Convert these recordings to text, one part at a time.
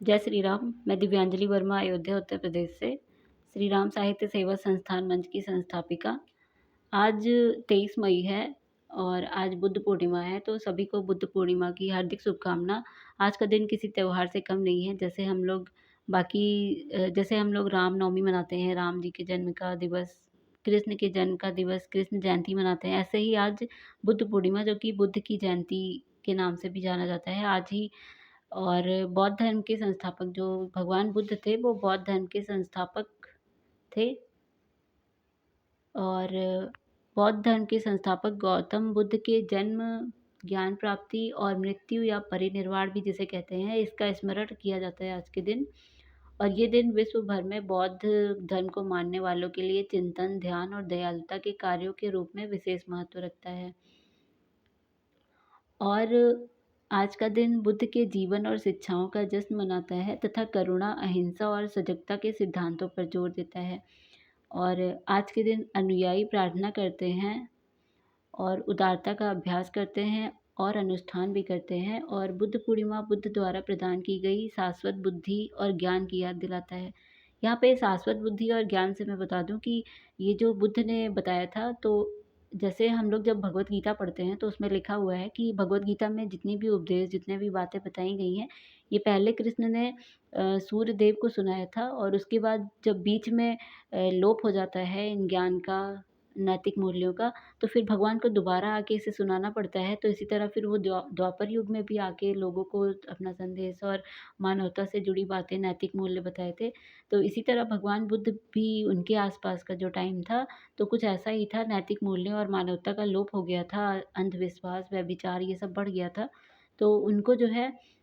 जय श्री राम। मैं दिव्यांजलि वर्मा अयोध्या उत्तर प्रदेश से श्री राम साहित्य सेवा संस्थान मंच की संस्थापिका। आज 23 मई है और आज बुद्ध पूर्णिमा है, तो सभी को बुद्ध पूर्णिमा की हार्दिक शुभकामना। आज का दिन किसी त्योहार से कम नहीं है। जैसे हम लोग रामनवमी मनाते हैं, राम जी के जन्म का दिवस, कृष्ण के जन्म का दिवस, कृष्ण जयंती मनाते हैं, ऐसे ही आज बुद्ध पूर्णिमा, जो कि बुद्ध की जयंती के नाम से भी जाना जाता है, आज ही। और बौद्ध धर्म के संस्थापक जो भगवान बुद्ध थे, वो बौद्ध धर्म के संस्थापक थे। और बौद्ध धर्म के संस्थापक गौतम बुद्ध के जन्म, ज्ञान प्राप्ति और मृत्यु या परिनिर्वाण भी जिसे कहते हैं, इसका स्मरण किया जाता है आज के दिन। और ये दिन विश्व भर में बौद्ध धर्म को मानने वालों के लिए चिंतन, ध्यान और दयालुता के कार्यों के रूप में विशेष महत्व रखता है। और आज का दिन बुद्ध के जीवन और शिक्षाओं का जश्न मनाता है तथा करुणा, अहिंसा और सजगता के सिद्धांतों पर जोर देता है। और आज के दिन अनुयायी प्रार्थना करते हैं और उदारता का अभ्यास करते हैं और अनुष्ठान भी करते हैं। और बुद्ध पूर्णिमा बुद्ध द्वारा प्रदान की गई शाश्वत बुद्धि और ज्ञान की याद दिलाता है। यहाँ पे शाश्वत बुद्धि और ज्ञान से मैं बता दूं कि ये जो बुद्ध ने बताया था, तो जैसे हम लोग जब भगवत गीता पढ़ते हैं तो उसमें लिखा हुआ है कि भगवत गीता में जितनी भी उपदेश, जितने भी बातें बताई गई हैं, ये पहले कृष्ण ने सूर्य देव को सुनाया था। और उसके बाद जब बीच में लोप हो जाता है इन ज्ञान का, नैतिक मूल्यों का, तो फिर भगवान को दोबारा आके इसे सुनाना पड़ता है। तो इसी तरह फिर वो द्वापर युग में भी आके लोगों को अपना संदेश और मानवता से जुड़ी बातें, नैतिक मूल्य बताए थे। तो इसी तरह भगवान बुद्ध भी, उनके आसपास का जो टाइम था, तो कुछ ऐसा ही था। नैतिक मूल्य और मानवता का लोप हो गया था, अंधविश्वास, व्यभिचार ये सब बढ़ गया था। तो उनको जो है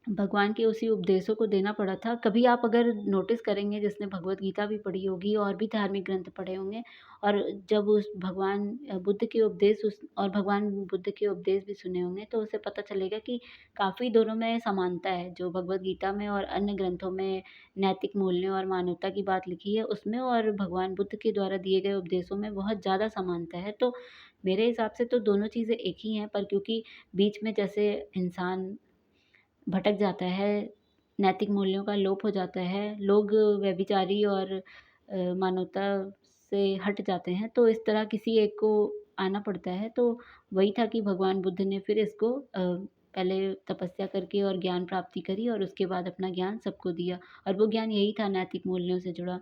भगवान के उसी उपदेशों को देना पड़ा था। कभी आप अगर नोटिस करेंगे, जिसने भगवत गीता भी पढ़ी होगी और भी धार्मिक ग्रंथ पढ़े होंगे, और जब उस भगवान बुद्ध के उपदेश उस और भगवान बुद्ध के उपदेश भी सुने होंगे, तो उसे पता चलेगा कि काफ़ी दोनों में समानता है। जो भगवत गीता में और अन्य ग्रंथों में नैतिक मूल्यों और मानवता की बात लिखी है, उसमें और भगवान बुद्ध के द्वारा दिए गए उपदेशों में बहुत ज़्यादा समानता है। तो मेरे हिसाब से तो दोनों चीज़ें एक ही हैं, पर क्योंकि बीच में जैसे इंसान भटक जाता है, नैतिक मूल्यों का लोप हो जाता है, लोग व्यभिचारी और मानवता से हट जाते हैं, तो इस तरह किसी एक को आना पड़ता है। तो वही था कि भगवान बुद्ध ने फिर इसको पहले तपस्या करके और ज्ञान प्राप्ति करी और उसके बाद अपना ज्ञान सबको दिया। और वो ज्ञान यही था, नैतिक मूल्यों से जुड़ा,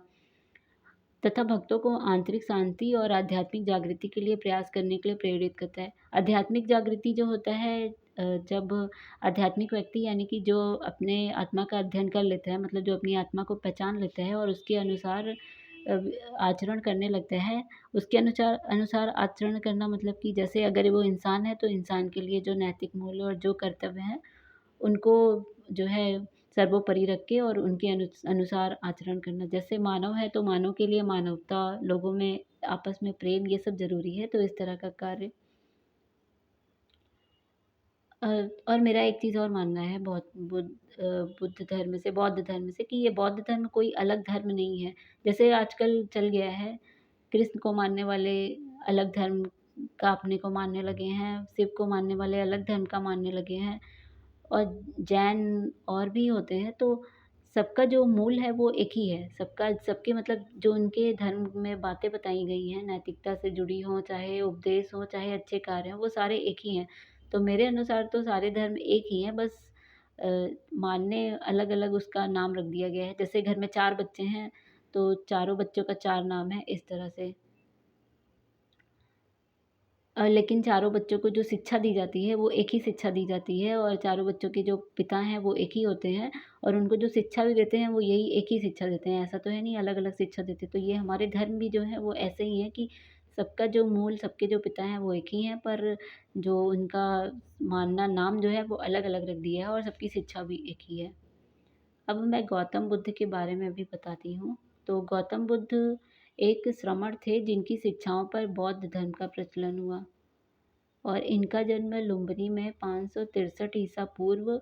तथा भक्तों को आंतरिक शांति और आध्यात्मिक जागृति के लिए प्रयास करने के लिए प्रेरित करता है। आध्यात्मिक जागृति जो होता है, जब आध्यात्मिक व्यक्ति, यानी कि जो अपने आत्मा का अध्ययन कर लेता है, मतलब जो अपनी आत्मा को पहचान लेता है और उसके अनुसार आचरण करने लगता है। उसके अनुसार अनुसार आचरण करना मतलब कि जैसे अगर वो इंसान है, तो इंसान के लिए जो नैतिक मूल्य और जो कर्तव्य हैं, उनको जो है सर्वोपरि रख के और उनके अनुसार आचरण करना। जैसे मानव है, तो मानव के लिए मानवता, लोगों में आपस में प्रेम, ये सब ज़रूरी है। तो इस तरह का कार्य। अ, और मेरा एक चीज़ और मानना है बुद्ध धर्म से, बौद्ध धर्म से, कि ये बौद्ध धर्म कोई अलग धर्म नहीं है। जैसे आजकल चल गया है, कृष्ण को मानने वाले अलग धर्म का अपने को मानने लगे हैं, शिव को मानने वाले अलग धर्म का मानने लगे हैं, और जैन और भी होते हैं। तो सबका जो मूल है वो एक ही है। सबका सबके मतलब जो उनके धर्म में बातें बताई गई हैं, नैतिकता से जुड़ी हों, चाहे उपदेश हों, चाहे अच्छे कार्य हों, वो सारे एक ही हैं। तो मेरे अनुसार तो सारे धर्म एक ही हैं, बस अ, मानने अलग-अलग उसका नाम रख दिया गया है। जैसे घर में 4 बच्चे हैं, तो चारों बच्चों का 4 नाम है, इस तरह से। लेकिन चारों बच्चों को जो शिक्षा दी जाती है, वो एक ही शिक्षा दी जाती है, और चारों बच्चों के जो पिता हैं, वो एक ही होते हैं, और उनको जो शिक्षा भी देते हैं, वो यही एक ही शिक्षा देते हैं। ऐसा तो है नहीं अलग-अलग शिक्षा देते। तो ये हमारे धर्म भी जो है वो ऐसे ही है कि सबका जो मूल, सबके जो पिता हैं, वो एक ही हैं, पर जो उनका मानना, नाम जो है वो अलग-अलग रख दिया है, और सबकी शिक्षा भी एक ही है। अब मैं गौतम बुद्ध के बारे में भी बताती हूँ। तो गौतम बुद्ध एक श्रमण थे, जिनकी शिक्षाओं पर बौद्ध धर्म का प्रचलन हुआ। और इनका जन्म लुम्बिनी में 563 ईसा पूर्व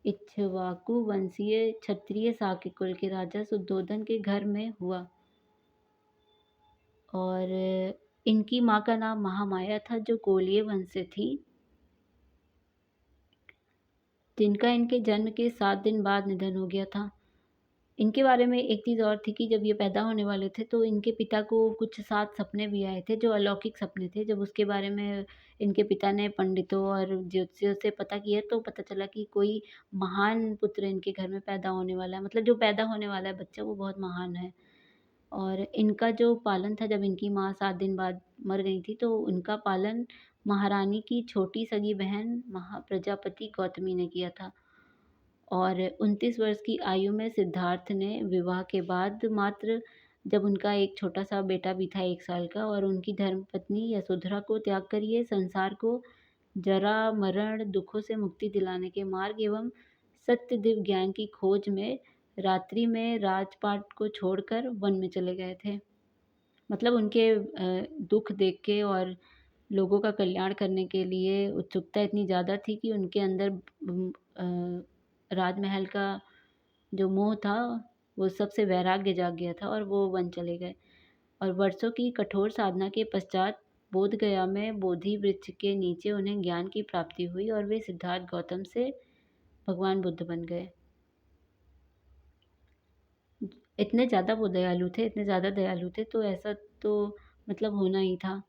इक्ष्वाकु वंशीय क्षत्रिय शाक्य कुल के राजा शुद्धोधन के घर में हुआ। और इनकी माँ का नाम महामाया था, जो कोलीय वंश से थी। जिनका इनके जन्म के 7 दिन बाद निधन हो गया था। इनके बारे में एक चीज़ और थी कि जब ये पैदा होने वाले थे तो इनके पिता को कुछ 7 सपने भी आए थे जो अलौकिक सपने थे। जब उसके बारे में इनके पिता ने पंडितों और ज्योतिषियों से पता किया तो पता चला कि कोई महान पुत्र इनके घर में पैदा होने वाला है। मतलब जो पैदा होने वाला है बच्चा वो बहुत महान है। और इनका जो पालन था जब इनकी माँ 7 दिन बाद मर गई थी तो उनका पालन महारानी की छोटी सगी बहन महाप्रजापति गौतमी ने किया था। और 29 वर्ष की आयु में सिद्धार्थ ने विवाह के बाद मात्र जब उनका एक छोटा-सा बेटा भी था 1 साल का और उनकी धर्मपत्नी यशोधरा को त्याग कर ये संसार को जरा, मरण, दुखों से मुक्ति दिलाने के मार्ग एवं सत्य दिव्य ज्ञान की खोज में रात्रि में राजपाट को छोड़कर वन में चले गए थे। मतलब उनके दुःख देख के और लोगों का कल्याण करने के लिए उत्सुकता इतनी ज़्यादा थी कि उनके अंदर राजमहल का जो मोह था, वो सबसे वैराग्य जाग गया था और वो वन चले गए। और वर्षों की कठोर साधना के पश्चात बोधगया में बोधि वृक्ष के नीचे उन्हें ज्ञान की प्राप्ति हुई और वे सिद्धार्थ गौतम से भगवान बुद्ध बन गए। इतने ज़्यादा दयालु थे तो ऐसा तो मतलब होना ही था।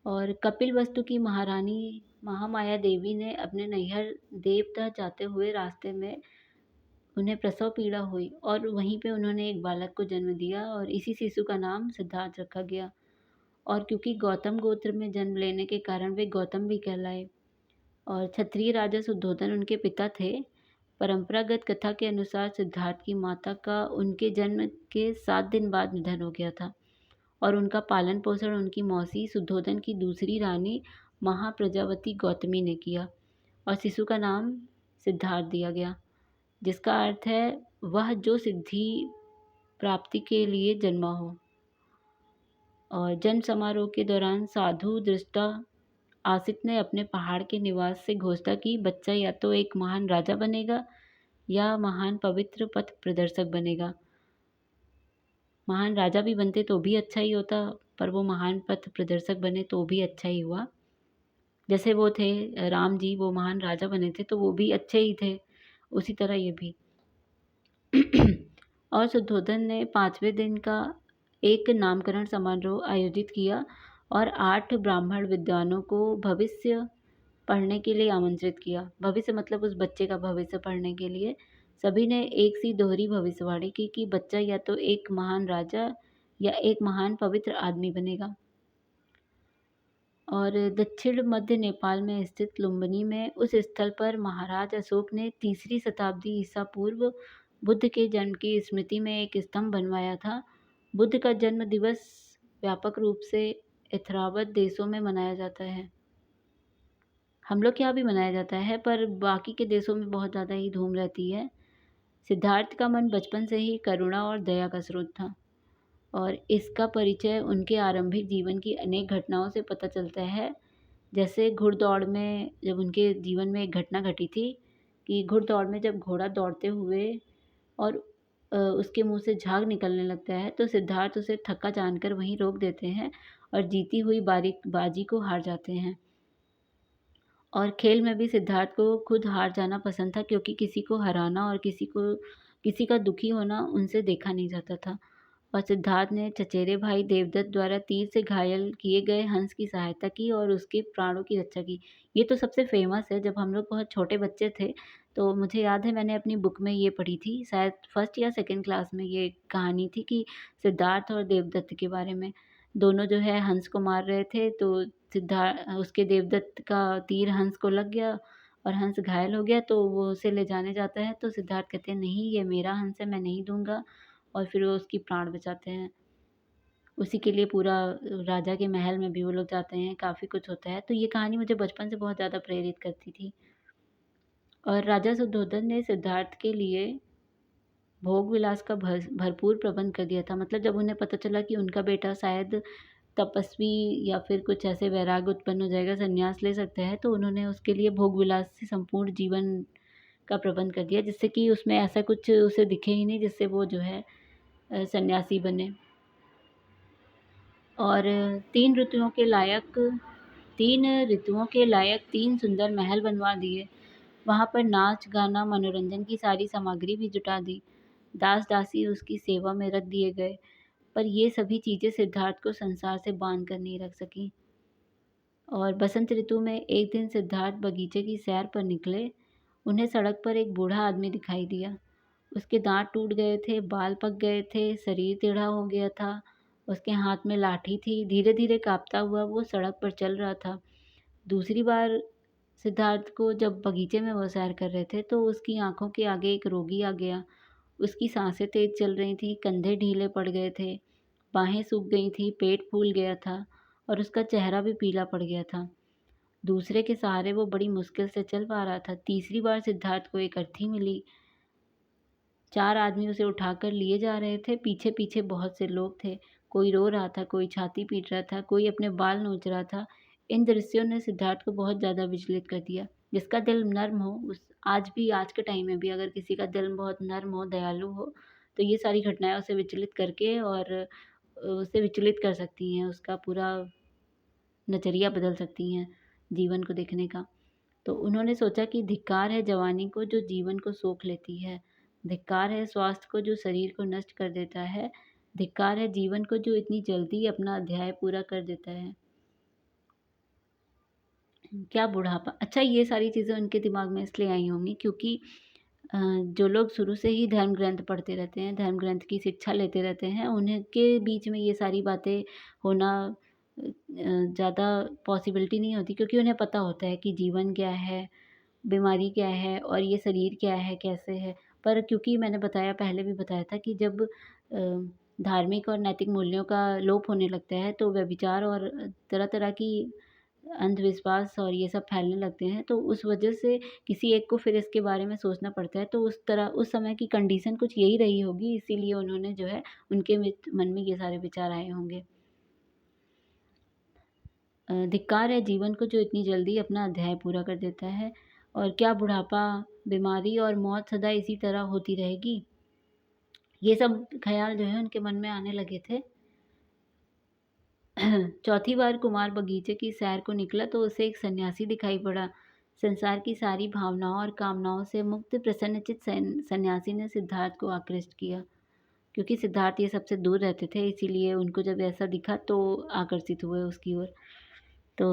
और कपिलवस्तु की महारानी महामाया देवी ने अपने नैहर देवता जाते हुए रास्ते में उन्हें प्रसव पीड़ा हुई और वहीं पे उन्होंने एक बालक को जन्म दिया और इसी शिशु का नाम सिद्धार्थ रखा गया। और क्योंकि गौतम गोत्र में जन्म लेने के कारण वे गौतम भी कहलाए। और क्षत्रिय राजा शुद्धोधन उनके पिता थे। परंपरागत कथा के अनुसार सिद्धार्थ की माता का उनके जन्म के 7 दिन बाद निधन हो गया था और उनका पालन पोषण उनकी मौसी शुद्धोधन की दूसरी रानी महाप्रजावती गौतमी ने किया और शिशु का नाम सिद्धार्थ दिया गया, जिसका अर्थ है वह जो सिद्धि प्राप्ति के लिए जन्मा हो। और जन्म समारोह के दौरान साधु दृष्टा आसिफ ने अपने पहाड़ के निवास से घोषणा की बच्चा या तो एक महान राजा बनेगा या महान पवित्र पथ प्रदर्शक बनेगा। महान राजा भी बनते तो भी अच्छा ही होता, पर वो महान पथ प्रदर्शक बने तो भी अच्छा ही हुआ। जैसे वो थे राम जी, वो महान राजा बने थे तो वो भी अच्छे ही थे, उसी तरह ये भी। और शुद्धोधन ने 5वें दिन का एक नामकरण समारोह आयोजित किया और 8 ब्राह्मण विद्वानों को भविष्य पढ़ने के लिए आमंत्रित किया। भविष्य मतलब उस बच्चे का भविष्य पढ़ने के लिए। सभी ने एक सी दोहरी भविष्यवाणी की कि बच्चा या तो एक महान राजा या एक महान पवित्र आदमी बनेगा। और दक्षिण मध्य नेपाल में स्थित लुम्बिनी में उस स्थल पर महाराज अशोक ने 3री शताब्दी ईसा पूर्व बुद्ध के जन्म की स्मृति में एक स्तंभ बनवाया था। बुद्ध का जन्म दिवस व्यापक रूप से ऐरावत देशों में मनाया जाता है। हम लोग के यहाँ भी मनाया जाता है, पर बाकी के देशों में बहुत ज़्यादा ही धूम रहती है। सिद्धार्थ का मन बचपन से ही करुणा और दया का स्रोत था और इसका परिचय उनके आरंभिक जीवन की अनेक घटनाओं से पता चलता है। जैसे घुड़दौड़ में जब उनके जीवन में एक घटना घटी थी कि घुड़दौड़ में जब घोड़ा दौड़ते हुए और उसके मुंह से झाग निकलने लगता है तो सिद्धार्थ उसे थका जानकर वहीं रोक देते हैं और जीती हुई बाजी को हार जाते हैं। और खेल में भी सिद्धार्थ को खुद हार जाना पसंद था क्योंकि किसी को हराना और किसी का दुखी होना उनसे देखा नहीं जाता था। और सिद्धार्थ ने चचेरे भाई देवदत्त द्वारा तीर से घायल किए गए हंस की सहायता की और उसके प्राणों की रक्षा की। ये तो सबसे फेमस है। जब हम लोग बहुत छोटे बच्चे थे तो मुझे याद है मैंने अपनी बुक में ये पढ़ी थी, शायद फर्स्ट या सेकंड क्लास में ये कहानी थी कि सिद्धार्थ और देवदत्त के बारे में। दोनों जो है हंस को मार रहे थे तो उसके देवदत्त का तीर हंस को लग गया और हंस घायल हो गया तो वो उसे ले जाने जाता है तो सिद्धार्थ कहते हैं नहीं ये मेरा हंस है, मैं नहीं दूंगा। और फिर वो उसकी प्राण बचाते हैं। उसी के लिए पूरा राजा के महल में भी वो लोग जाते हैं, काफ़ी कुछ होता है। तो ये कहानी मुझे बचपन से बहुत ज़्यादा प्रेरित करती थी। और राजा शुद्धोधन ने सिद्धार्थ के लिए भोग विलास का भरपूर प्रबंध कर दिया था। मतलब जब उन्हें पता चला कि उनका बेटा शायद तपस्वी या फिर कुछ ऐसे वैराग्य उत्पन्न हो जाएगा, संन्यास ले सकता है, तो उन्होंने उसके लिए भोग विलास से संपूर्ण जीवन का प्रबंध कर दिया जिससे कि उसमें ऐसा कुछ उसे दिखे ही नहीं जिससे वो जो है सन्यासी बने। और 3 ऋतुओं के लायक 3 सुंदर महल बनवा दिए वहाँ पर नाच, गाना, मनोरंजन की सारी सामग्री भी जुटा दी। दास-दासी उसकी सेवा में रख दिए गए, पर ये सभी चीज़ें सिद्धार्थ को संसार से बाँध कर नहीं रख सकीं। और बसंत ऋतु में एक दिन सिद्धार्थ बगीचे की सैर पर निकले। उन्हें सड़क पर एक बूढ़ा आदमी दिखाई दिया। उसके दाँत टूट गए थे, बाल पक गए थे, शरीर टेढ़ा हो गया था। उसके हाथ में लाठी थी। धीरे-धीरे काँपता हुआ वो सड़क पर चल रहा था। दूसरी बार सिद्धार्थ को जब बगीचे में वो सैर कर रहे थे, तो उसकी आँखों के आगे एक रोगी आ गया। उसकी साँसें तेज़ चल रही थीं, कंधे ढीले पड़ गए थे, बाहें सूख गई थीं, पेट फूल गया था और उसका चेहरा भी पीला पड़ गया था। दूसरे के सहारे वो बड़ी मुश्किल से चल पा रहा था। तीसरी बार सिद्धार्थ को एक अर्थी मिली। 4 आदमी उसे उठाकर लिए जा रहे थे। पीछे-पीछे बहुत से लोग थे। कोई रो रहा था, कोई छाती पीट रहा था, कोई अपने बाल नोच रहा था। इन दृश्यों ने सिद्धार्थ को बहुत ज़्यादा विचलित कर दिया। जिसका दिल नर्म हो, उस आज भी, आज के टाइम में भी अगर किसी का दिल बहुत नर्म हो, दयालु हो, तो ये सारी घटनाएँ उसे विचलित करके और उसे विचलित कर सकती हैं। उसका पूरा नज़रिया बदल सकती हैं जीवन को देखने का। तो उन्होंने सोचा कि धिक्कार है जवानी को जो जीवन को सोख लेती है। धिक्कार है स्वास्थ्य को जो शरीर को नष्ट कर देता है। धिक्कार है जीवन को जो इतनी जल्दी अपना अध्याय पूरा कर देता है। क्या बुढ़ापा, अच्छा, ये सारी चीज़ें उनके दिमाग में इसलिए आई होंगी क्योंकि जो लोग शुरू से ही धर्म ग्रंथ पढ़ते रहते हैं, धर्म ग्रंथ की शिक्षा लेते रहते हैं, उनके बीच में ये सारी बातें होना ज़्यादा पॉसिबिलिटी नहीं होती, क्योंकि उन्हें पता होता है कि जीवन क्या है, बीमारी क्या है और ये शरीर क्या है, कैसे है। पर क्योंकि मैंने बताया, पहले भी बताया था कि जब धार्मिक और नैतिक मूल्यों का लोप होने लगता है, तो व्यभिचार और तरह-तरह की अंधविश्वास और ये सब फैलने लगते हैं, तो उस वजह से किसी एक को फिर इसके बारे में सोचना पड़ता है। तो उस समय की कंडीशन कुछ यही रही होगी, इसीलिए उन्होंने जो है, उनके मन में ये सारे विचार आए होंगे। धिक्कार है जीवन को जो इतनी जल्दी अपना अध्याय पूरा कर देता है, और क्या बुढ़ापा, बीमारी और मौत सदा इसी तरह होती रहेगी? ये सब ख़्याल जो है उनके मन में आने लगे थे। चौथी बार कुमार बगीचे की सैर को निकला तो उसे एक सन्यासी दिखाई पड़ा। संसार की सारी भावनाओं और कामनाओं से मुक्त प्रसन्नचित्त सन्यासी ने सिद्धार्थ को आकृष्ट किया। क्योंकि सिद्धार्थ ये सबसे दूर रहते थे, इसीलिए उनको जब ऐसा दिखा तो आकर्षित हुए उसकी ओर। तो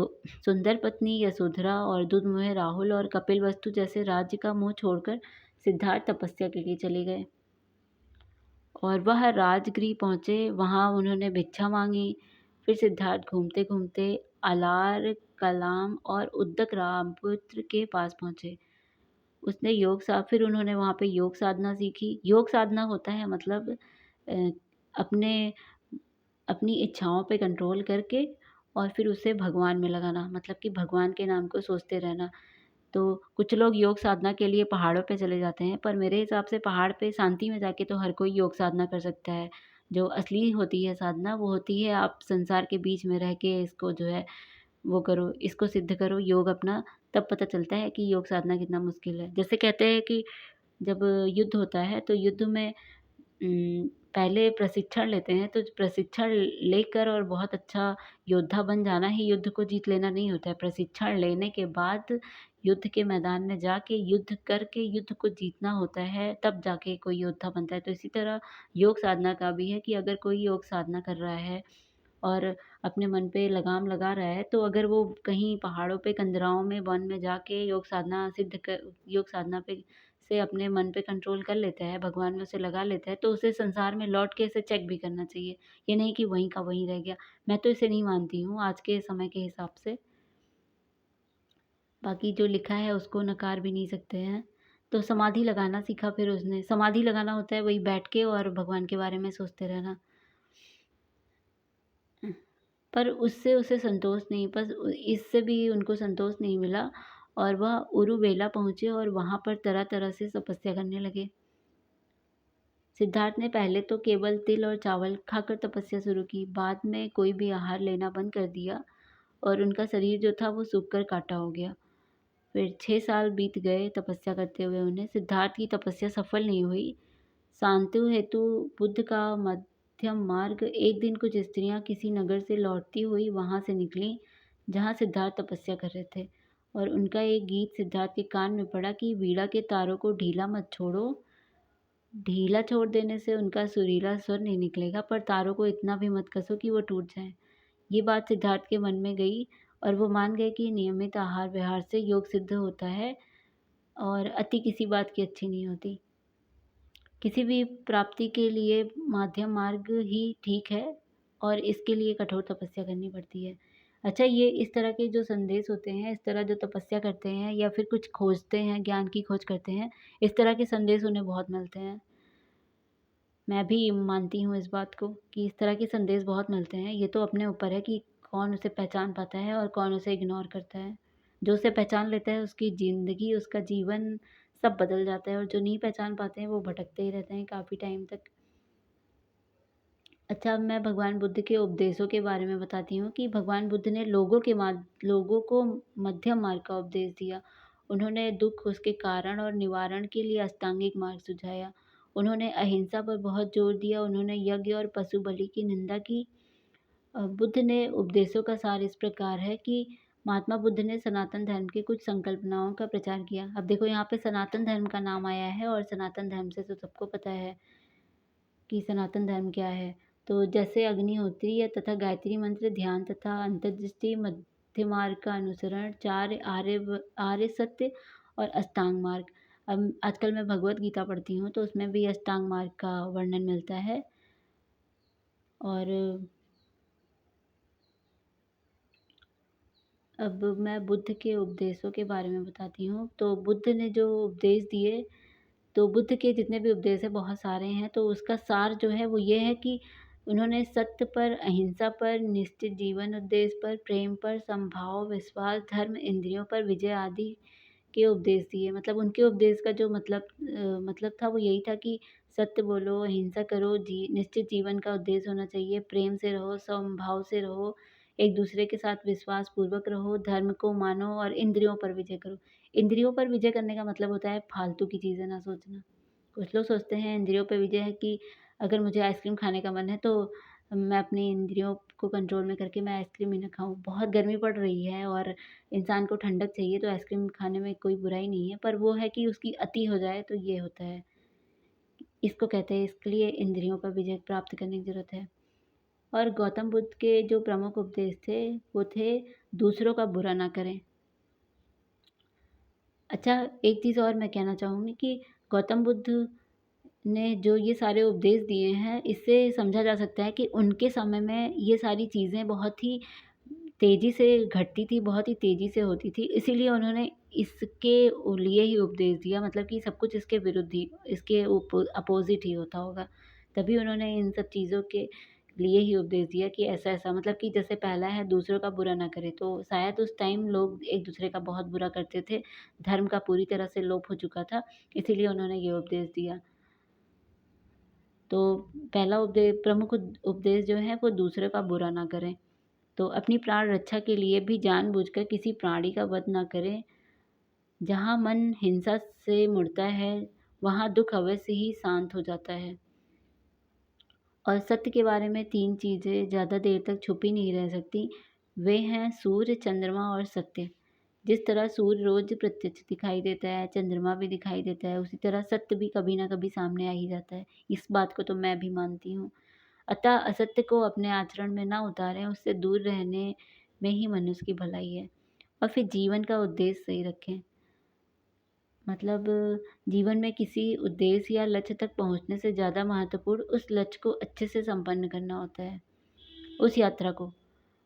सुंदर पत्नी यशोधरा और दुर्मुह राहुल और कपिलवस्तु जैसे राज्य का मोह छोड़कर सिद्धार्थ तपस्या के लिए चले गए। और वह राजगृह पहुँचे, वहाँ उन्होंने भिक्षा माँगी। फिर सिद्धार्थ घूमते-घूमते अलार, कलाम और उद्दक रामपुत्र के पास पहुँचे। उसने फिर उन्होंने वहाँ पे योग साधना सीखी। योग साधना होता है मतलब अ, अपने अपनी इच्छाओं पे कंट्रोल करके और फिर उसे भगवान में लगाना, मतलब कि भगवान के नाम को सोचते रहना। तो कुछ लोग योग साधना के लिए पहाड़ों पे चले जाते हैं, पर मेरे हिसाब से पहाड़ पे शांति में जाके तो हर कोई योग साधना कर सकता है। जो असली होती है साधना, वो होती है आप संसार के बीच में रह के इसको जो है वो करो, इसको सिद्ध करो योग अपना, तब पता चलता है कि योग साधना कितना मुश्किल है। जैसे कहते हैं कि जब युद्ध होता है तो युद्ध में पहले प्रशिक्षण लेते हैं, तो प्रशिक्षण लेकर और बहुत अच्छा योद्धा बन जाना ही युद्ध को जीत लेना नहीं होता है। प्रशिक्षण लेने के बाद युद्ध के मैदान में जाके युद्ध करके युद्ध को जीतना होता है, तब जाके कोई योद्धा बनता है। तो इसी तरह योग साधना का भी है कि अगर कोई योग साधना कर रहा है और अपने मन पे लगाम लगा रहा है, तो अगर वो कहीं पहाड़ों पे, कंदराओं में, वन में जाके योग साधना पे से अपने मन पे कंट्रोल कर लेता है, भगवान में उसे लगा लेता है, तो उसे संसार में लौट के इसे चेक भी करना चाहिए। ये नहीं कि वहीं का वहीं रह गया। मैं तो इसे नहीं मानती हूँ आज के समय के हिसाब से। बाकी जो लिखा है उसको नकार भी नहीं सकते हैं। तो समाधि लगाना सीखा फिर उसने। समाधि लगाना होता है वही बैठ के और भगवान के बारे में सोचते रहना। पर उससे उसे संतोष नहीं, बस इससे भी उनको संतोष नहीं मिला और वह उरुवेला पहुँचे और वहाँ पर तरह-तरह से तपस्या करने लगे। सिद्धार्थ ने पहले तो केवल तिल और चावल खाकर तपस्या शुरू की, बाद में कोई भी आहार लेना बंद कर दिया और उनका शरीर जो था वो सूख कर काँटा हो गया। फिर 6 साल बीत गए तपस्या करते हुए उन्हें। सिद्धार्थ की तपस्या सफल नहीं हुई। शांति हेतु बुद्ध का मध्यम मार्ग। एक दिन कुछ स्त्रियां किसी नगर से लौटती हुई वहां से निकलीं, जहां सिद्धार्थ तपस्या कर रहे थे। और उनका एक गीत सिद्धार्थ के कान में पड़ा कि वीणा के तारों को ढीला मत छोड़ो, ढीला छोड़ देने से उनका सुरीला स्वर नहीं निकलेगा, पर तारों को इतना भी मत कसो कि वो टूट जाएँ। ये बात सिद्धार्थ के मन में गई और वो मान गए कि नियमित आहार-विहार से योग सिद्ध होता है और अति किसी बात की अच्छी नहीं होती। किसी भी प्राप्ति के लिए मध्यम मार्ग ही ठीक है और इसके लिए कठोर तपस्या करनी पड़ती है। अच्छा, ये इस तरह के जो संदेश होते हैं, इस तरह जो तपस्या करते हैं या फिर कुछ खोजते हैं, ज्ञान की खोज करते हैं, इस तरह के संदेश उन्हें बहुत मिलते हैं। मैं भी मानती हूँ इस बात को कि इस तरह के संदेश बहुत मिलते हैं। ये तो अपने ऊपर है कि कौन उसे पहचान पाता है और कौन उसे इग्नोर करता है। जो उसे पहचान लेता है उसकी ज़िंदगी, उसका जीवन सब बदल जाता है और जो नहीं पहचान पाते हैं वो भटकते ही रहते हैं काफ़ी टाइम तक। अच्छा, अब मैं भगवान बुद्ध के उपदेशों के बारे में बताती हूँ कि भगवान बुद्ध ने लोगों को मध्यम मार्ग का उपदेश दिया। उन्होंने दुःख, उसके कारण और निवारण के लिए अष्टांगिक मार्ग सुझाया। उन्होंने अहिंसा पर बहुत जोर दिया, उन्होंने यज्ञ और पशु बलि की निंदा की। बुद्ध ने उपदेशों का सार इस प्रकार है कि महात्मा बुद्ध ने सनातन धर्म की कुछ संकल्पनाओं का प्रचार किया। अब देखो यहाँ पे सनातन धर्म का नाम आया है और सनातन धर्म से तो सबको पता है कि सनातन धर्म क्या है। तो जैसे अग्निहोत्री या तथा गायत्री मंत्र, ध्यान तथा अंतर्दृष्टि, मध्य मार्ग का अनुसरण, आर्य सत्य और अष्टांग मार्ग। अब आजकल मैं भगवत गीता पढ़ती हूँ तो उसमें भी अष्टांग मार्ग का वर्णन मिलता है। और अब मैं बुद्ध के उपदेशों के बारे में बताती हूँ। तो बुद्ध ने जो उपदेश दिए, तो बुद्ध के जितने भी उपदेश हैं बहुत सारे हैं, तो उसका सार जो है वो ये है कि उन्होंने सत्य पर, अहिंसा पर, निश्चित जीवन उद्देश्य पर, प्रेम पर, समभाव, विश्वास, धर्म, इंद्रियों पर विजय आदि के उपदेश दिए। मतलब उनके उपदेश का जो मतलब था वो यही था कि सत्य बोलो, अहिंसा करो, निश्चित जीवन का उद्देश्य होना चाहिए, प्रेम से रहो, समभाव से रहो, एक दूसरे के साथ विश्वास पूर्वक रहो, धर्म को मानो और इंद्रियों पर विजय करो। इंद्रियों पर विजय करने का मतलब होता है फालतू की चीज़ें ना सोचना। कुछ लोग सोचते हैं इंद्रियों पे विजय है कि अगर मुझे आइसक्रीम खाने का मन है तो मैं अपनी इंद्रियों को कंट्रोल में करके मैं आइसक्रीम ही ना खाऊँ। बहुत गर्मी पड़ रही है और इंसान को ठंडक चाहिए तो आइसक्रीम खाने में कोई बुराई नहीं है, पर वो है कि उसकी अति हो जाए तो ये होता है। इसको कहते हैं, इसके लिए इंद्रियों पर विजय प्राप्त करने की ज़रूरत है। और गौतम बुद्ध के जो प्रमुख उपदेश थे, वो थे दूसरों का बुरा ना करें। अच्छा, एक चीज़ और मैं कहना चाहूँगी कि गौतम बुद्ध ने जो ये सारे उपदेश दिए हैं, इससे समझा जा सकता है कि उनके समय में ये सारी चीज़ें बहुत ही तेज़ी से घटती थी, बहुत ही तेज़ी से होती थी। इसीलिए उन्होंने इसके लिए ही उपदेश दिया, मतलब कि सब कुछ इसके विरुद्ध ही, इसके अपोज़िट ही होता होगा। तभी उन्होंने इन सब चीज़ों के लिए ही उपदेश दिया कि ऐसा-ऐसा, मतलब कि जैसे पहला है दूसरों का बुरा ना करें, तो शायद उस टाइम लोग एक-दूसरे का बहुत बुरा करते थे। धर्म का पूरी तरह से लोप हो चुका था, इसीलिए उन्होंने ये उपदेश दिया। तो पहला प्रमुख उपदेश जो है वो दूसरे का बुरा ना करें। तो अपनी प्राण रक्षा के लिए भी जानबूझकर किसी प्राणी का वध ना करें। जहाँ मन हिंसा से मुड़ता है, वहाँ दुःख अवश्य ही शांत हो जाता है। और सत्य के बारे में 3 चीज़ें ज़्यादा देर तक छुपी नहीं रह सकती। वे हैं सूर्य, चंद्रमा और सत्य। जिस तरह सूर्य रोज़ प्रत्यक्ष दिखाई देता है, चंद्रमा भी दिखाई देता है, उसी तरह सत्य भी कभी न कभी सामने आ ही जाता है। इस बात को तो मैं भी मानती हूँ। अतः असत्य को अपने आचरण में ना उतारें, उससे दूर रहने में ही मनुष्य की भलाई है। और फिर जीवन का उद्देश्य सही रखें। मतलब जीवन में किसी उद्देश्य या लक्ष्य तक पहुँचने से ज़्यादा महत्वपूर्ण उस लक्ष्य को अच्छे से संपन्न करना होता है, उस यात्रा को।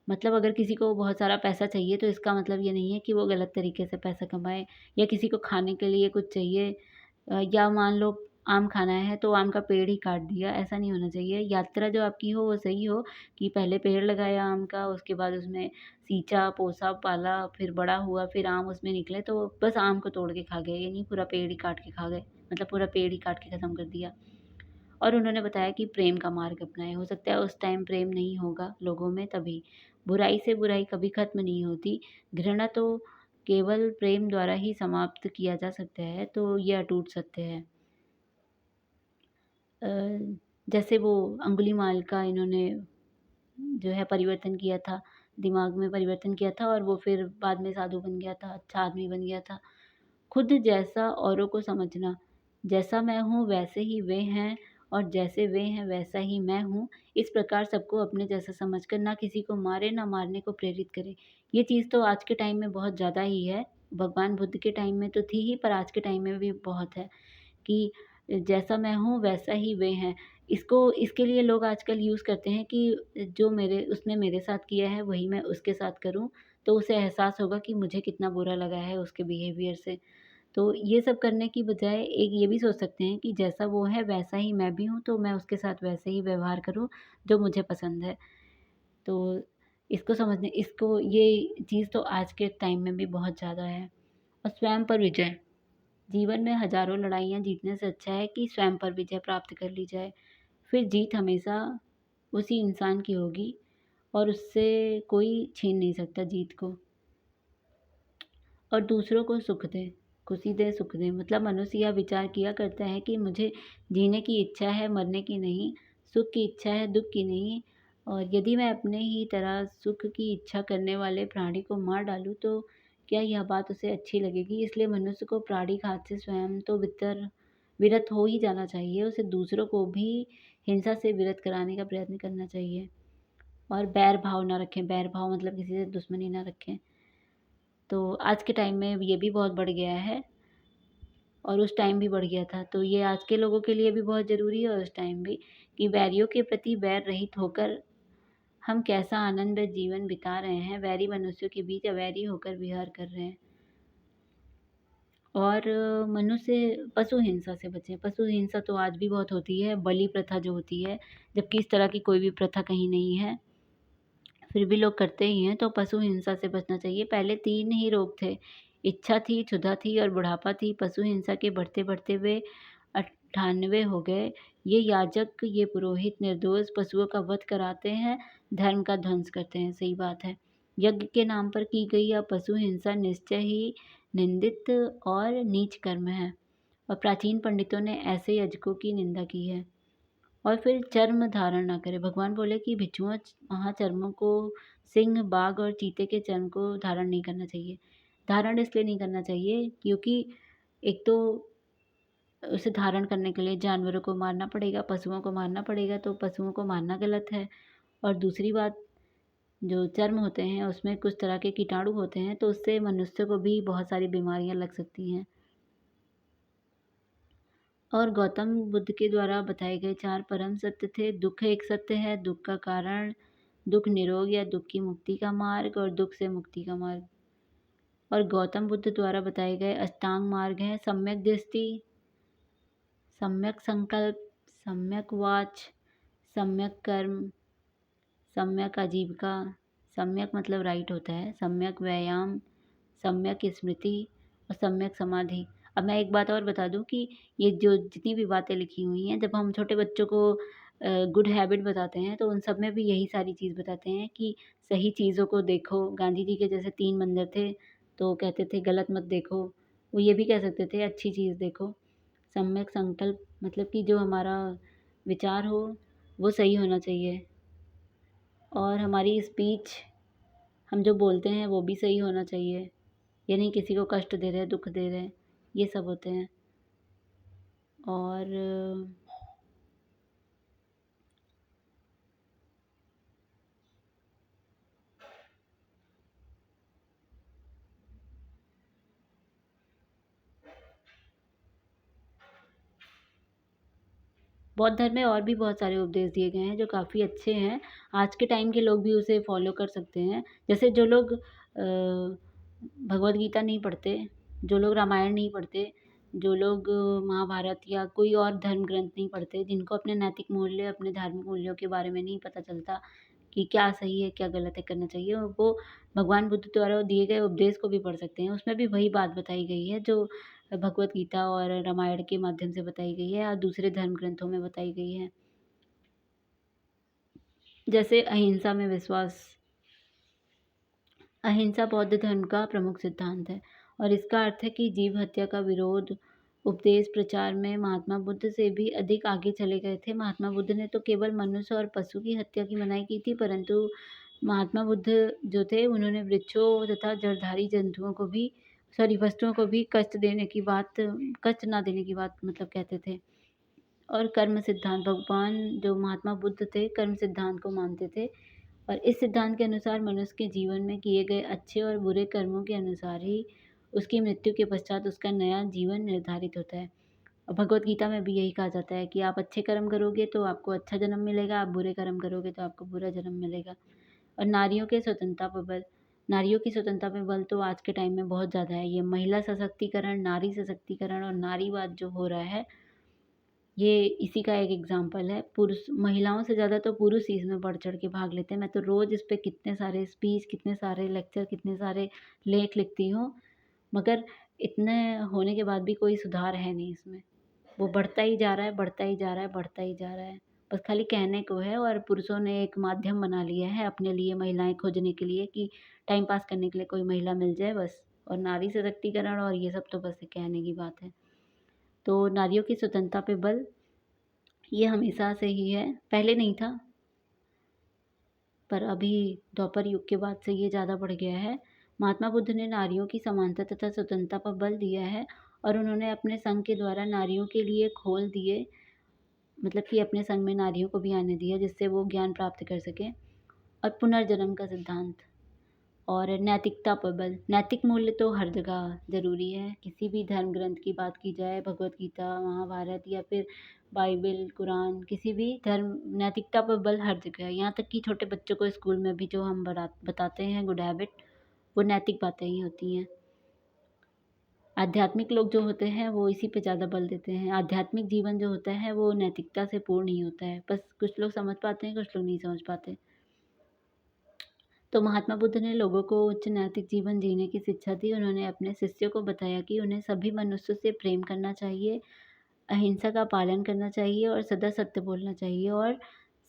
मतलब अगर किसी को बहुत सारा पैसा चाहिए तो इसका मतलब ये नहीं है कि वो गलत तरीके से पैसा कमाए, या किसी को खाने के लिए कुछ चाहिए, या मान लो आम खाना है तो आम का पेड़ ही काट दिया, ऐसा नहीं होना चाहिए। यात्रा जो आपकी हो वो सही हो कि पहले पेड़ लगाया आम का, उसके बाद उसमें सींचा, पोसा, पाला, फिर बड़ा हुआ, फिर आम उसमें निकले, तो बस आम को तोड़ के खा गए, ये नहीं पूरा पेड़ ही काट के खा गए, मतलब पूरा पेड़ ही काट के खत्म कर दिया। और उन्होंने बताया कि प्रेम का मार्ग अपनाएँ। हो सकता है उस टाइम प्रेम नहीं होगा लोगों में तभी। बुराई से बुराई कभी ख़त्म नहीं होती। घृणा तो केवल प्रेम द्वारा ही समाप्त किया जा सकता है, तो ये अटूट सत्य है। अ, जैसे वो अंगुलीमाल का इन्होंने जो है परिवर्तन किया था, दिमाग में परिवर्तन किया था और वो फिर बाद में साधु बन गया था, अच्छा आदमी बन गया था। खुद जैसा औरों को समझना, जैसा मैं हूँ वैसे ही वे हैं और जैसे वे हैं वैसा ही मैं हूँ, इस प्रकार सबको अपने जैसा समझकर ना किसी को मारे, ना मारने को प्रेरित करे। ये चीज़ तो आज के टाइम में बहुत ज़्यादा ही है, भगवान बुद्ध के टाइम में तो थी ही पर आज के टाइम में भी बहुत है कि जैसा मैं हूँ वैसा ही वे हैं। इसके लिए लोग आजकल यूज़ करते हैं कि जो मेरे उसने मेरे साथ किया है वही मैं उसके साथ करूँ, तो उसे एहसास होगा कि मुझे कितना बुरा लगा है उसके बिहेवियर से। तो ये सब करने की बजाय एक ये भी सोच सकते हैं कि जैसा वो है वैसा ही मैं भी हूँ, तो मैं उसके साथ वैसे ही व्यवहार करूँ जो मुझे पसंद है। तो इसको ये चीज़ तो आज के टाइम में भी बहुत ज़्यादा है। और स्वयं पर विजय, जीवन में हज़ारों लड़ाइयाँ जीतने से अच्छा है कि स्वयं पर विजय प्राप्त कर ली जाए। फिर जीत हमेशा उसी इंसान की होगी और उससे कोई छीन नहीं सकता जीत को। और दूसरों को सुख दे, खुशी दे, सुख दे। मतलब मनुष्य यह विचार किया करता है कि मुझे जीने की इच्छा है, मरने की नहीं, सुख की इच्छा है, दुःख की नहीं। और यदि मैं अपने ही तरह सुख की इच्छा करने वाले प्राणी को मार डालूँ, तो क्या यह बात उसे अच्छी लगेगी? इसलिए मनुष्य को प्राणिघात से स्वयं तो विरत हो ही जाना चाहिए। उसे दूसरों को भी हिंसा से विरत कराने का प्रयत्न करना चाहिए। और बैर भाव ना रखें, बैर भाव मतलब किसी से दुश्मनी ना रखें। तो आज के टाइम में ये भी बहुत बढ़ गया है और उस टाइम भी बढ़ गया था। तो ये आज के लोगों के लिए भी बहुत ज़रूरी है और उस टाइम भी कि वैरियों के प्रति वैर रहित होकर हम कैसा आनंद जीवन बिता रहे हैं, वैरी मनुष्यों के बीच अवैरी होकर विहार कर रहे हैं। और मनुष्य पशु हिंसा से बचें। पशु हिंसा तो आज भी बहुत होती है, बलि प्रथा जो होती है, जबकि इस तरह की कोई भी प्रथा कहीं नहीं है। फिर भी लोग करते ही हैं, तो पशु हिंसा से बचना चाहिए। पहले 3 ही रोग थे, इच्छा थी, क्षुधा थी और बुढ़ापा थी। पशु हिंसा के बढ़ते-बढ़ते वे 98 हो गए। ये याजक, ये पुरोहित निर्दोष पशुओं का वध कराते हैं, धर्म का ध्वंस करते हैं, सही बात है। यज्ञ के नाम पर की गई यह पशु हिंसा निश्चय ही निंदित और नीच कर्म है और प्राचीन पंडितों ने ऐसे याजकों की निंदा की है। और फिर चर्म धारण ना करें। भगवान बोले कि भिक्षुओं वहाँ चर्मों को सिंह, बाघ और चीते के चर्म को धारण नहीं करना चाहिए। धारण इसलिए नहीं करना चाहिए क्योंकि एक तो उसे धारण करने के लिए जानवरों को मारना पड़ेगा, पशुओं को मारना पड़ेगा, तो पशुओं को मारना गलत है। और दूसरी बात, जो चर्म होते हैं उसमें कुछ तरह के कीटाणु होते हैं, तो उससे मनुष्य को भी बहुत सारी बीमारियाँ लग सकती हैं। और गौतम बुद्ध के द्वारा बताए गए 4 परम सत्य थे। दुःख एक सत्य है, दुःख का कारण, दुःख निरोग या दुःख की मुक्ति का मार्ग और दुःख से मुक्ति का मार्ग। और गौतम बुद्ध द्वारा बताए गए अष्टांग मार्ग हैं सम्यक दृष्टि, सम्यक संकल्प, सम्यक वाच, सम्यक कर्म, सम्यक आजीविका, सम्यक मतलब राइट होता है, सम्यक व्यायाम, सम्यक स्मृति और सम्यक समाधि। अब मैं एक बात और बता दूँ कि ये जो जितनी भी बातें लिखी हुई हैं, जब हम छोटे बच्चों को गुड हैबिट बताते हैं, तो उन सब में भी यही सारी चीज़ बताते हैं कि सही चीज़ों को देखो। गांधी जी के जैसे 3 मंदिर थे, तो कहते थे गलत मत देखो। वो ये भी कह सकते थे अच्छी चीज़ देखो। सम्यक संकल्प मतलब कि जो हमारा विचार हो, वो सही होना चाहिए और हमारी स्पीच, हम जो बोलते हैं वो भी सही होना चाहिए। ये नहीं किसी को कष्ट दे रहे हैं, दुःख दे रहे हैं, ये सब होते हैं। और बौद्ध धर्म में और भी बहुत सारे उपदेश दिए गए हैं जो काफ़ी अच्छे हैं। आज के टाइम के लोग भी उसे फ़ॉलो कर सकते हैं। जैसे जो लोग भगवद गीता नहीं पढ़ते, जो लोग रामायण नहीं पढ़ते, जो लोग महाभारत या कोई और धर्म ग्रंथ नहीं पढ़ते, जिनको अपने नैतिक मूल्य, अपने धार्मिक मूल्यों के बारे में नहीं पता चलता कि क्या सही है, क्या गलत है, करना चाहिए, और वो भगवान बुद्ध द्वारा दिए गए उपदेश को भी पढ़ सकते हैं। उसमें भी वही बात बताई गई है जो भगवत गीता और रामायण के माध्यम से बताई गई है और दूसरे धर्म ग्रंथों में बताई गई है। जैसे अहिंसा में विश्वास। अहिंसा बौद्ध धर्म का प्रमुख सिद्धांत है और इसका अर्थ है कि जीव हत्या का विरोध, उपदेश प्रचार में महात्मा बुद्ध से भी अधिक आगे चले गए थे। महात्मा बुद्ध ने तो केवल मनुष्य और पशु की हत्या की मनाही की थी, परंतु महात्मा बुद्ध जो थे उन्होंने वृक्षों तथा जलधारी जंतुओं को भी वस्तुओं को भी कष्ट ना देने की बात मतलब कहते थे। और कर्म सिद्धांत भगवान जो महात्मा बुद्ध थे कर्म सिद्धांत को मानते थे और इस सिद्धांत के अनुसार मनुष्य के जीवन में किए गए अच्छे और बुरे कर्मों के अनुसार ही उसकी मृत्यु के पश्चात उसका नया जीवन निर्धारित होता है। और भगवत गीता में भी यही कहा जाता है कि आप अच्छे कर्म करोगे तो आपको अच्छा जन्म मिलेगा, आप बुरे कर्म करोगे तो आपको बुरा जन्म मिलेगा। और नारियों की स्वतंत्रता पे बल तो आज के टाइम में बहुत ज़्यादा है। ये महिला सशक्तिकरण, नारी सशक्तिकरण और नारीवाद जो हो रहा है, ये इसी का एक एग्ज़ाम्पल है। महिलाओं से ज़्यादा तो पुरुष इसमें बढ़-चढ़ के भाग लेते हैं। मैं तो रोज़ इस पे कितने सारे स्पीच, कितने सारे लेक्चर, कितने सारे लेख लिखती हूँ, मगर इतने होने के बाद भी कोई सुधार है नहीं इसमें। वो बढ़ता ही जा रहा है, बढ़ता ही जा रहा है, बढ़ता ही जा रहा है। बस खाली कहने को है और पुरुषों ने एक माध्यम बना लिया है अपने लिए महिलाएँ खोजने के लिए कि टाइम पास करने के लिए कोई महिला मिल जाए बस। और नारी सशक्तिकरण और ये सब तो बस कहने की बात है। तो नारियों की स्वतंत्रता पे बल ये हमेशा से ही है, पहले नहीं था, पर अभी द्वापर युग के बाद से ये ज़्यादा बढ़ गया है। महात्मा बुद्ध ने नारियों की समानता तथा स्वतंत्रता पर बल दिया है और उन्होंने अपने संघ के द्वारा नारियों के लिए खोल दिए मतलब कि अपने संग में नारियों को भी आने दिया जिससे वो ज्ञान प्राप्त कर सकें। और पुनर्जन्म का सिद्धांत और नैतिकता पर बल। नैतिक मूल्य तो हर जगह ज़रूरी है। किसी भी धर्म ग्रंथ की बात की जाए, भगवत गीता, महाभारत या फिर बाइबिल, कुरान, किसी भी धर्म नैतिकता पर बल हर जगह है। यहाँ तक कि छोटे बच्चों को स्कूल में भी जो हम बताते हैं गुड हैबिट, वो नैतिक बातें ही होती हैं। आध्यात्मिक लोग जो होते हैं वो इसी पे ज़्यादा बल देते हैं। आध्यात्मिक जीवन जो होता है वो नैतिकता से पूर्ण ही होता है। बस कुछ लोग समझ पाते हैं, कुछ लोग नहीं समझ पाते। तो महात्मा बुद्ध ने लोगों को उच्च नैतिक जीवन जीने की शिक्षा दी। उन्होंने अपने शिष्यों को बताया कि उन्हें सभी मनुष्यों से प्रेम करना चाहिए, अहिंसा का पालन करना चाहिए और सदा सत्य बोलना चाहिए और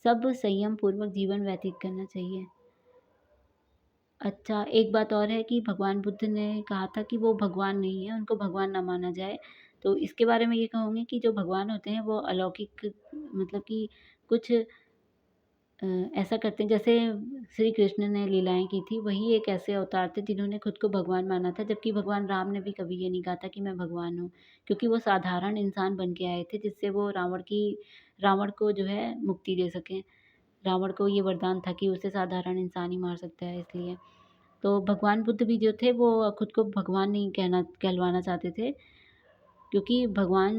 सब संयम पूर्वक जीवन व्यतीत करना चाहिए। अच्छा, एक बात और है कि भगवान बुद्ध ने कहा था कि वो भगवान नहीं है, उनको भगवान ना माना जाए। तो इसके बारे में ये कहूँगी कि जो भगवान होते हैं वो अलौकिक मतलब कि कुछ ऐसा करते हैं जैसे श्री कृष्ण ने लीलाएँ की थी, वही एक ऐसे अवतार थे जिन्होंने खुद को भगवान माना था, जबकि भगवान राम ने भी कभी ये नहीं कहा था कि मैं भगवान हूँ। क्योंकि वो साधारण इंसान बन के आए थे जिससे वो रावण को जो है मुक्ति दे सकें। रावण को ये वरदान था कि उसे साधारण इंसान ही मार सकता है इसलिए। तो भगवान बुद्ध भी जो थे वो खुद को भगवान नहीं कहलवाना चाहते थे, क्योंकि भगवान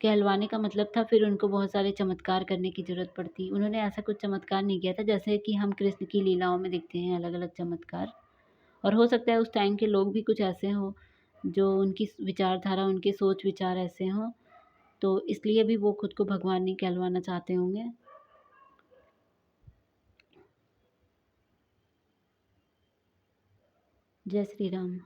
कहलवाने का मतलब था फिर उनको बहुत सारे चमत्कार करने की ज़रूरत पड़ती। उन्होंने ऐसा कुछ चमत्कार नहीं किया था जैसे कि हम कृष्ण की लीलाओं में देखते हैं अलग-अलग चमत्कार। और हो सकता है उस टाइम के लोग भी कुछ ऐसे हों, जो उनकी विचारधारा, उनके सोच-विचार ऐसे हों, तो इसलिए भी वो खुद को भगवान नहीं कहलवाना चाहते होंगे। जय श्री राम।